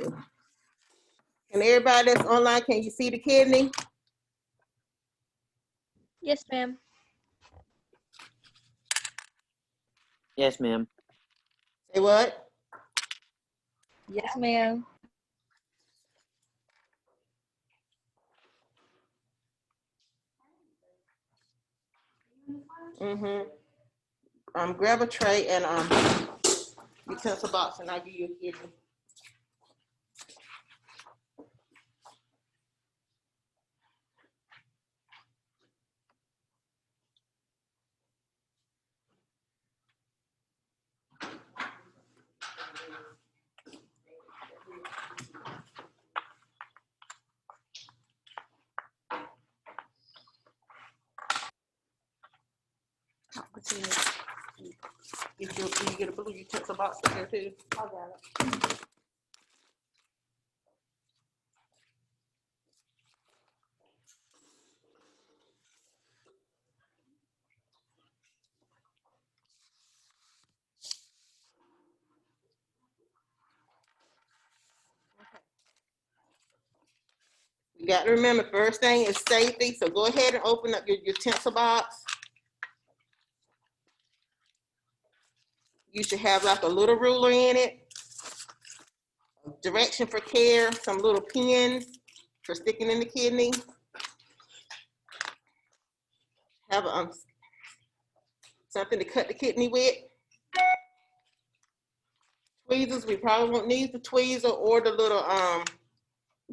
Can everybody that's online, can you see the kidney? Yes, ma'am. Yes, ma'am. Say what? Yes, ma'am. Grab a tray and utensil box, and I'll give you a kidney. You get a blue utensil box in there too? I got it. You got to remember, first thing is safety. So go ahead and open up your utensil box. You should have like a little ruler in it, direction for care, some little pins for sticking in the kidney. Have something to cut the kidney with. Tweezers, we probably won't need the tweezer or the little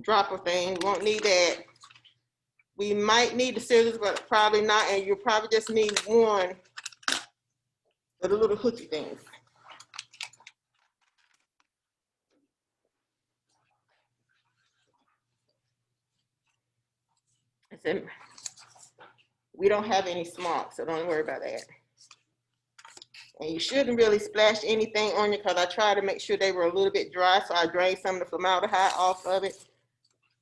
dropper thing. We won't need that. We might need the scissors, but probably not, and you'll probably just need one of the little hooky things. We don't have any smocks, so don't worry about that. And you shouldn't really splash anything on you, because I tried to make sure they were a little bit dry, so I drained some of the formaldehyde off of it.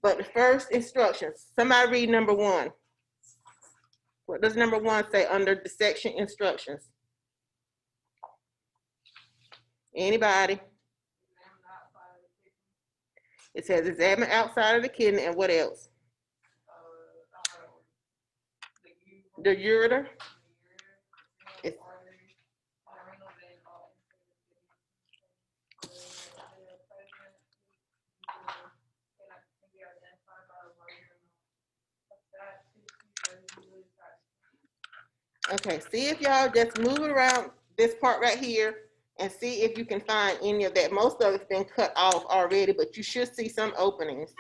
But the first instructions, somebody read number 1. What does number 1 say under dissection instructions? Anybody? It says examine outside of the kidney, and what else? The ureter. Okay, see if y'all just move around this part right here and see if you can find any of that. Most of it's been cut off already, but you should see some openings.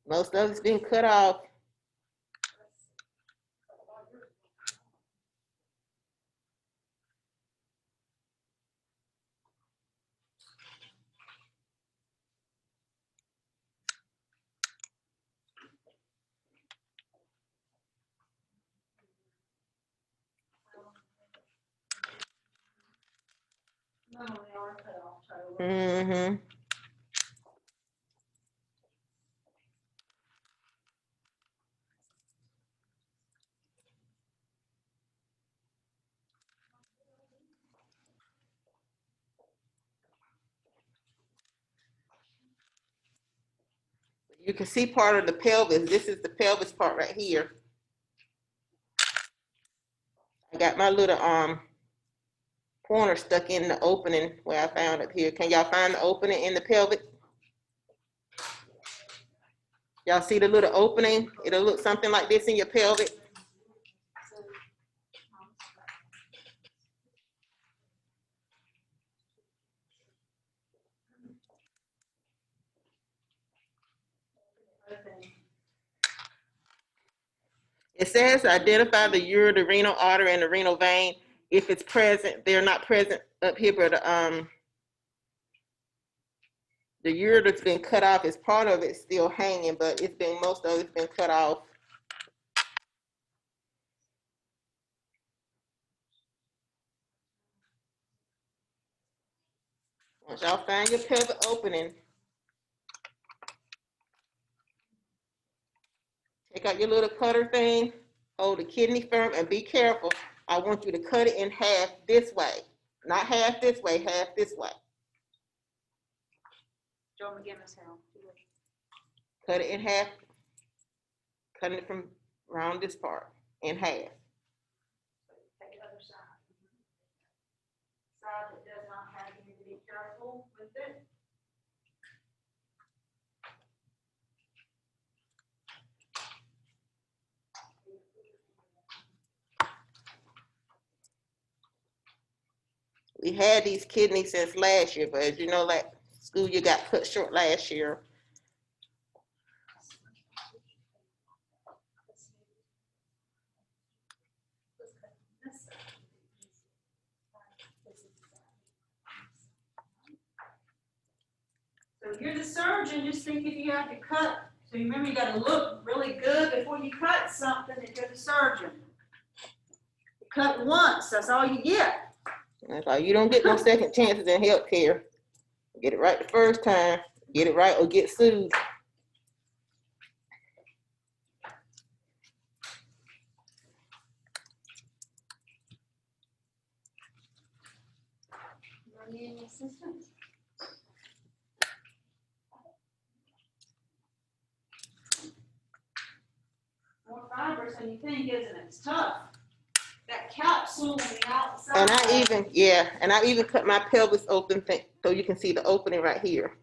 Most of it's been cut off. Mm-hmm. You can see part of the pelvis. This is the pelvis part right here. I got my little pointer stuck in the opening where I found it here. Can y'all find the opening in the pelvic? Y'all see the little opening? It'll look something like this in your pelvic. It says identify the ureterenal artery and the renal vein. If it's present, they're not present up here, but the ureter's been cut off. It's part of it still hanging, but it's been, most of it's been cut off. Once y'all find your pelvic opening, take out your little cutter thing, hold the kidney firm, and be careful. I want you to cut it in half this way. Not half this way, half this way. Joe McGinnis help. Cut it in half. Cutting it from around this part in half. Take the other side. Side that does not have, you need to be careful with it. We had these kidneys since last year, but as you know, like school year got cut short last year. So you're the surgeon, just think if you have to cut, so you remember you gotta look really good before you cut something if you're the surgeon. You cut once, that's all you get. That's why you don't get no second chances in healthcare. Get it right the first time, get it right or get sued. You need any assistance? More fibrous than you think, isn't it? It's tough. That capsule on the outside. And I even cut my pelvis open so you can see the opening right here.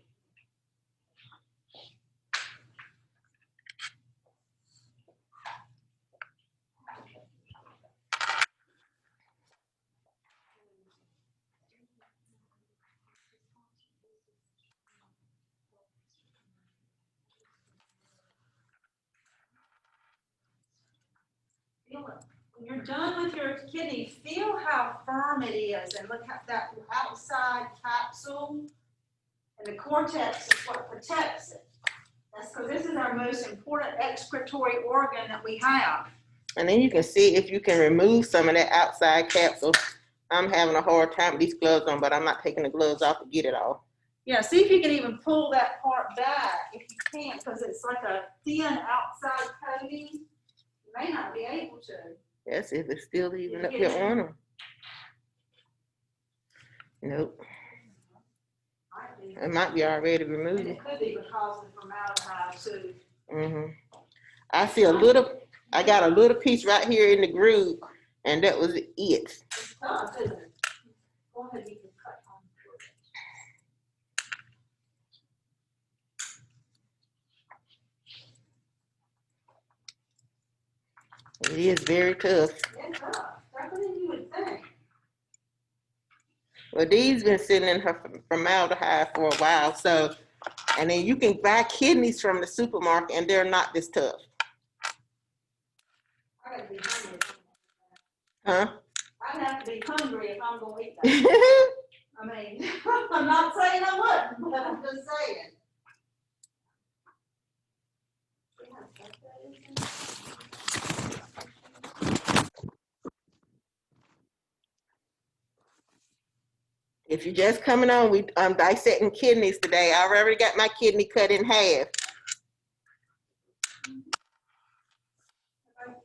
Feel it. When you're done with your kidney, feel how firm it is and look at that outside capsule. And the cortex is what protects it. That's because this is our most important excretory organ that we have. And then you can see if you can remove some of that outside capsule. I'm having a hard time with these gloves on, but I'm not taking the gloves off to get it off. Yeah, see if you can even pull that part back if you can't, because it's like a thin outside coating. You may not be able to. That's if it's still even up here on them. Nope. Might be. It might be already And removed. it could be because of the formaldehyde too. I see I got a little piece right here in the groove, and that was it. It's tough, isn't it? Go ahead, you can cut on It is very tough. it's tough. Tougher than you would think. Well, these been sitting in her formaldehyde for a while, so, and then you can buy kidneys from the supermarket, and they're not this tough. I gotta be hungry. Huh? I'd have to be hungry if I'm gonna eat that. I mean, I'm not saying I wouldn't, but I'm just saying. If you're just coming on, I'm dissecting kidneys today. I already got my kidney cut in half.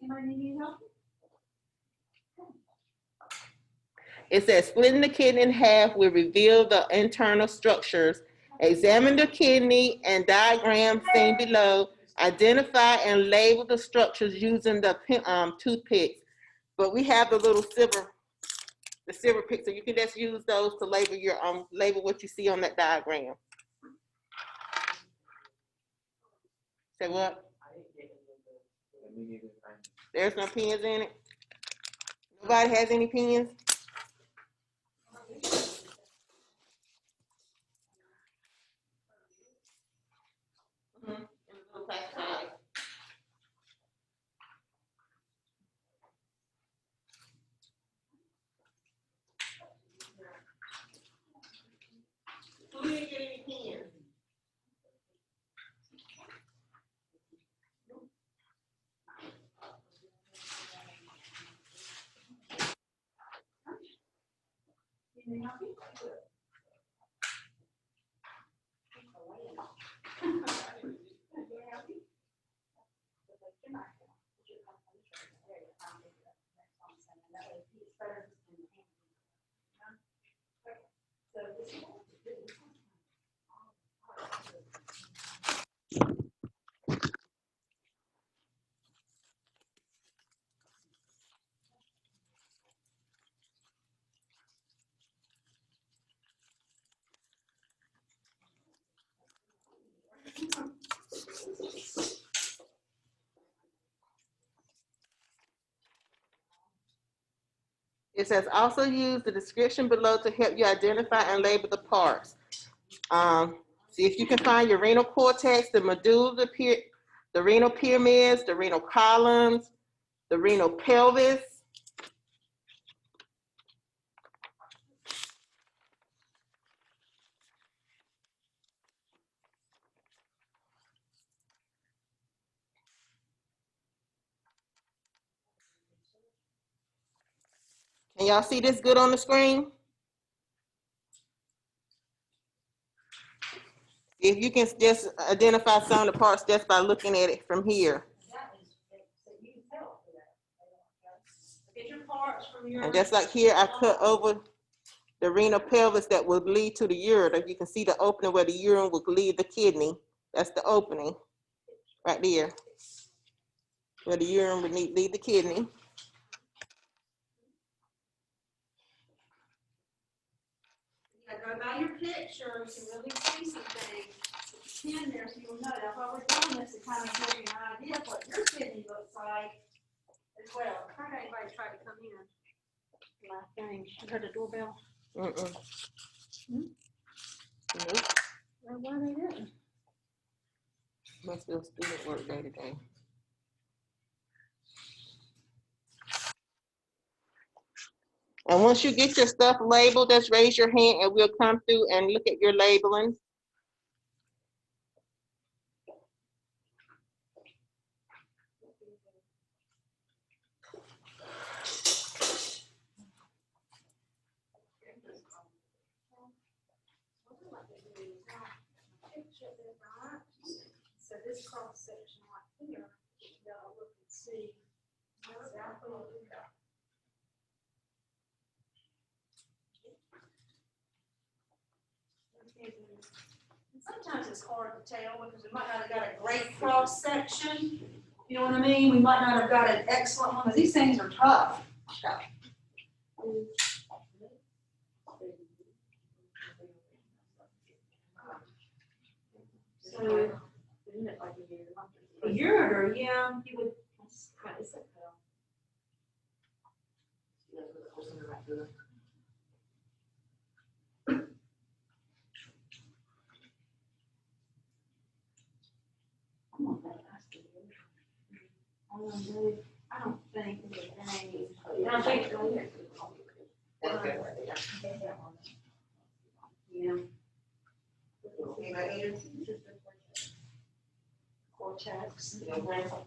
Anybody need help? It says splitting the kidney in half will reveal the internal structures. Examine the kidney and diagram seen below. Identify and label the structures using the toothpicks. But we have the little silver picks, so you can just use those to label your label what you see on that diagram. Say what? There's no pins in it. Nobody has any pins? Who didn't get any pins? Can you help me? It says also use the description below to help you identify and label the parts. See if you can find your renal cortex, the medulla, the renal pyramids, the renal columns, the renal pelvis. Can y'all see this good on the screen? If you can just identify some of the parts just by looking at it from here. Get your parts from your. And just like here, I cut over the renal pelvis that would lead to the ureter. You can see the opening where the urine would leave the kidney. That's the opening right there, where the urine would leave the kidney. Yeah, go by your picture, you can really see some things. In there, so you'll know that while we're doing this, to kind of give you an idea of what your kidney looks like as well. I heard anybody try to come in. Last thing, I heard a doorbell. Nope. Well, why they didn't? Must be a student work day today. And once you get your stuff labeled, just raise your hand and we'll come through and look at your labeling. So this cross section right here, y'all look and see exactly what we got. And sometimes it's hard to tell because we might not have got a great cross section. You know what I mean? We might not have got an excellent one, because these things are tough. So, a ureter, yeah, you would. I don't think it's a name. I think yeah. Cortex. Medulla.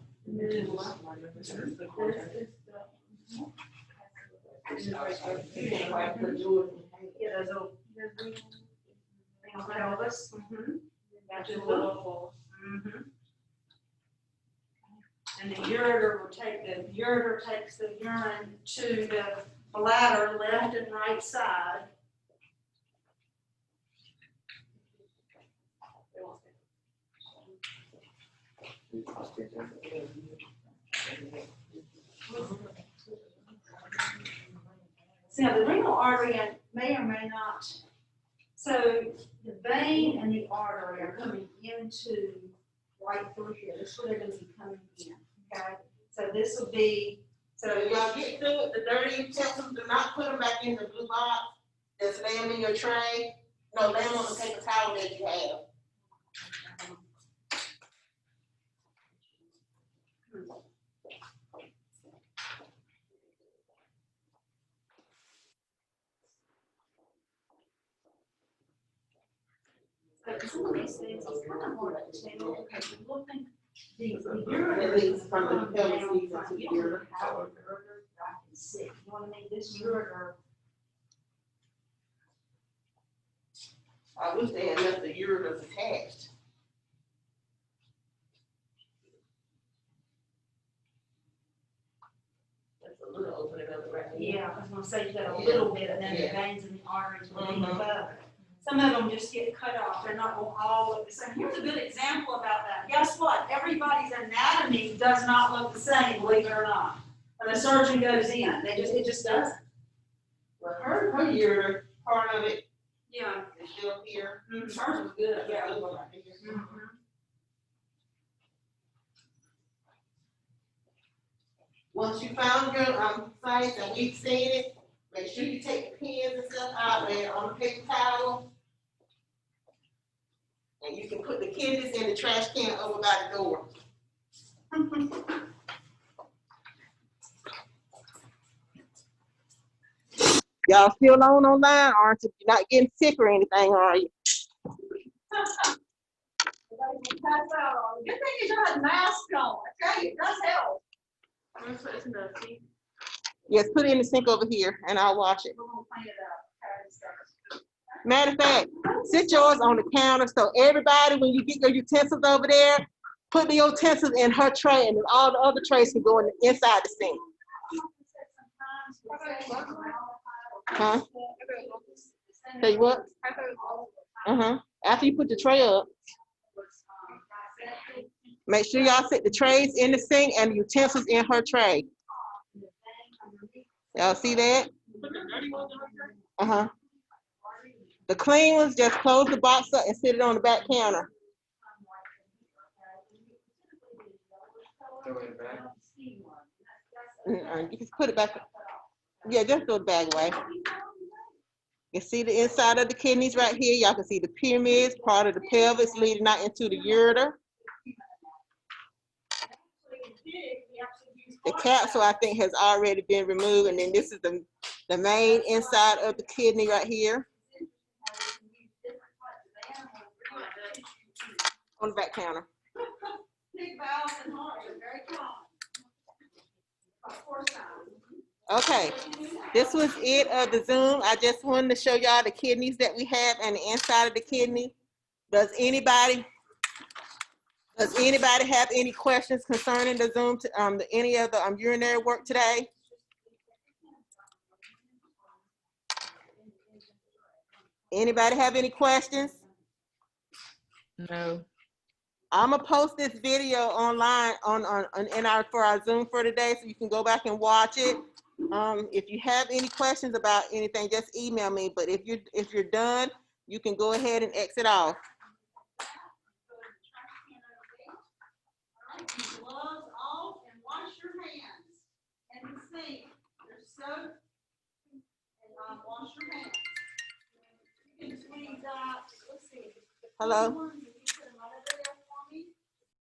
Yeah, those little. Renal pelvis. Medulla. And the ureter will take takes the urine to the bladder, left and right side. So the renal artery may or may not, so the vein and the artery are coming into right through here. This is where they're going to be coming in. Okay, so this will be, so If y'all get through it, the dirty utensils, do not put them back in the blue box. Just lay them in your tray. No, lay them on the paper towel that you have. but some of these things, it's kind of hard to tell because you're looking, the ureter is from the pelvis leads into the ureter. How a ureter I can see, you know what I mean? This ureter. I wish they had left the ureters attached. That's a little opening of it right here. Yeah, I was gonna say you got a little bit and then the veins and the arteries will be above it. Some of them just get cut off, they're not gonna all look the same. Here's a good example about that. Guess what? Everybody's anatomy does not look the same, believe it or not. When the surgeon goes in, it just doesn't. Well, her ureter, part of it Yeah. is still here. Hers was good, yeah. Mhm. Once you found your sites and we've seen it, make sure you take the pins and stuff out, lay it on a paper towel. And you can put the kidneys in the trash can over by the door. Y'all still online, aren't you? You're not getting sick or anything, are you? Good thing you got a mask on, I tell you, it does help. Yes, put it in the sink over here and I'll wash it. We're gonna clean it up. Matter of fact, sit yours on the counter so everybody, when you get your utensils over there, put the utensils in her tray and then all the other trays can go in the inside the sink. Huh? Tell you what? After you put the tray up, make sure y'all set the trays in the sink and the utensils in her tray. Y'all see that? The clean ones, just close the box up and sit it on the back counter. You can put it back. Yeah, just throw the bag away. You see the inside of the kidneys right here. Y'all can see the pyramids, part of the pelvis leading out into the ureter. The capsule, I think, has already been removed, and then this is the main inside of the kidney right here. On the back counter. Big valves and hearts are very common. Of course, Okay, this was it of the Zoom. I just wanted to show y'all the kidneys that we have and the inside of the kidney. Does anybody have any questions concerning the Zoom, any of the urinary work today? Anybody have any questions? No. I'm gonna post this video online for our Zoom for today, so you can go back and watch it. If you have any questions about anything, just email me. But if you're done, you can go ahead and exit off. Gloves off and wash your hands in the sink. There's soap and wash your hands. You can squeeze out. Let's see. Hello.